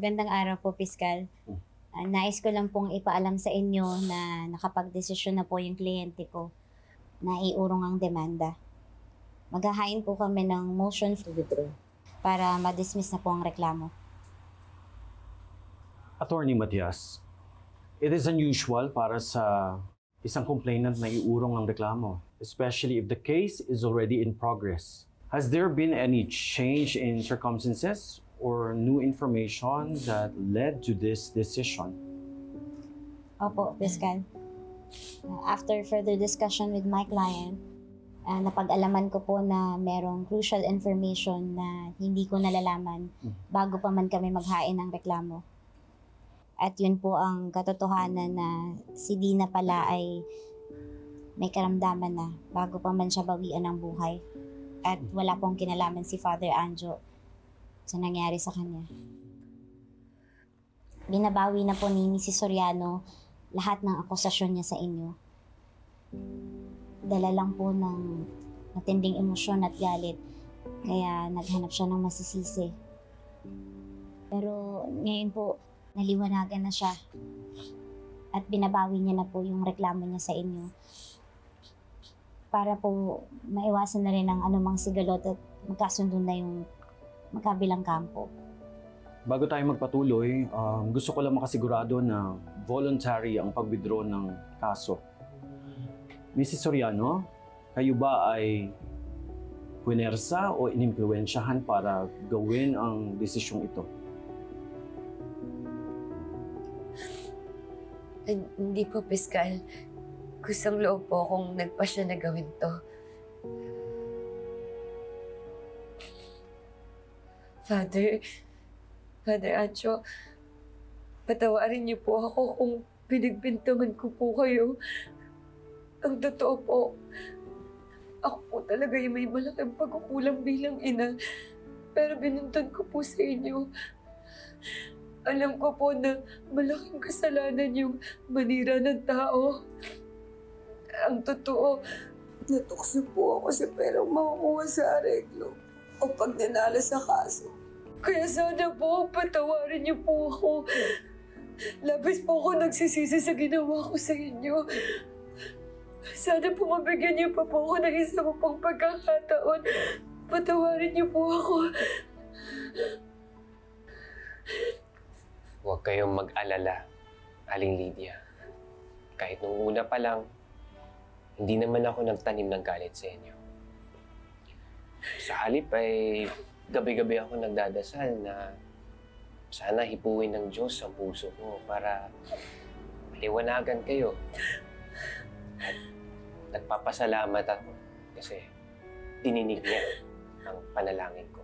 Magandang araw po, Piskal. Nais ko lang pong ipaalam sa inyo na nakapagdesisyon na po yung kliyente ko na iurong ang demanda. Maghahain po kami ng motion to withdraw para ma-dismiss na po ang reklamo. Attorney Matias, it is unusual para sa isang complainant na iurong ang reklamo, especially if the case is already in progress. Has there been any change in circumstances or new information that led to this decision? Opo, Piskal. After further discussion with my client, napag-alaman ko po na merong crucial information na hindi ko nalalaman bago pa man kami maghain ng reklamo. At yun po ang katotohanan na si Dina pala ay may karamdaman na bago pa man siya bawian ng buhay. At wala pong kinalaman si Father Anjo sa nangyari sa kanya. Binabawi na po ni Mrs. Soriano lahat ng akusasyon niya sa inyo. Dala lang po ng matinding emosyon at galit, kaya naghanap siya ng masisisi. Pero ngayon po, naliwanagan na siya at binabawi niya na po yung reklamo niya sa inyo para po maiwasan na rin ang anumang sigalot at magkasundo na yung magkabilang kampo. Bago tayo magpatuloy, gusto ko lang makasigurado na voluntary ang pag-withdraw ng kaso. Mrs. Soriano, kayo ba ay puwersa o inimpluwensyahan para gawin ang desisyong ito? Hindi po, Piskal. Kusang loob po akong nagpasya na gawin to. Father Anjo, patawarin niyo po ako kung pinagbintangan ko po kayo. Ang totoo po, ako po talaga yung may malaking pagkukulang bilang ina. Pero binuntan ko po sa inyo. Alam ko po na malaking kasalanan yung manira ng tao. Ang totoo, natukso po ako sa perang makukuha sa areglo o pag nanalo sa kaso. Kaya sana po, patawarin niyo po ako. Labis po ako nagsisisi sa ginawa ko sa inyo. Sana po mabigyan niyo pa po ako ng isa mo pang pagkakataon. Patawarin niyo po ako. Huwag kayong mag-alala, Aling Lydia. Kahit nung una pa lang, hindi naman ako nagtanim ng galit sa inyo. Sa halip ay gabi-gabi ako nagdadasal na sana hipuin ng Diyos ang puso ko para maliwanagan kayo. At nagpapasalamat ako kasi dininig niya ang panalangin ko.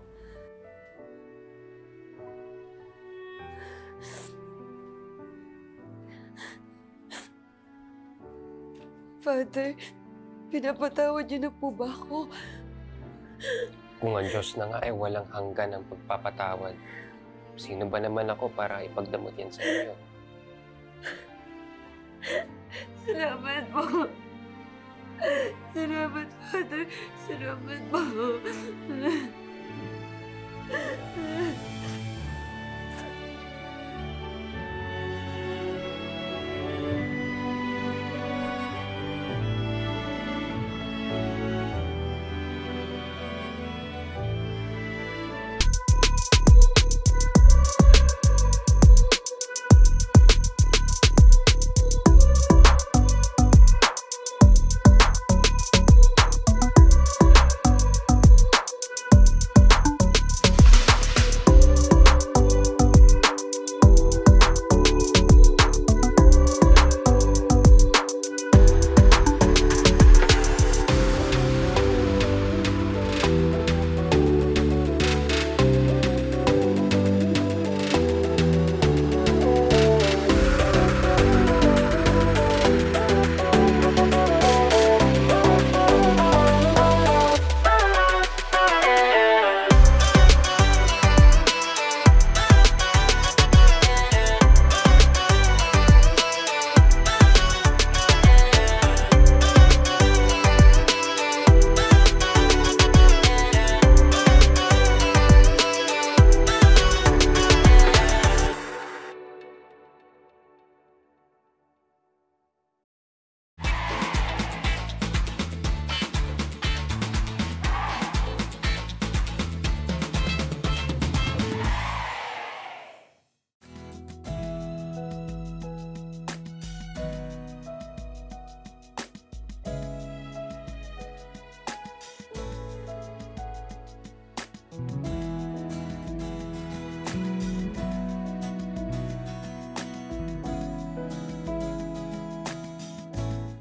Father, pinapatawad niyo na po ba ako? Kung ang Diyos na nga ay walang hanggan ang pagpapatawad, sino ba naman ako para ipagdamot yan sa inyo? Salamat po. Salamat, Father. Salamat po.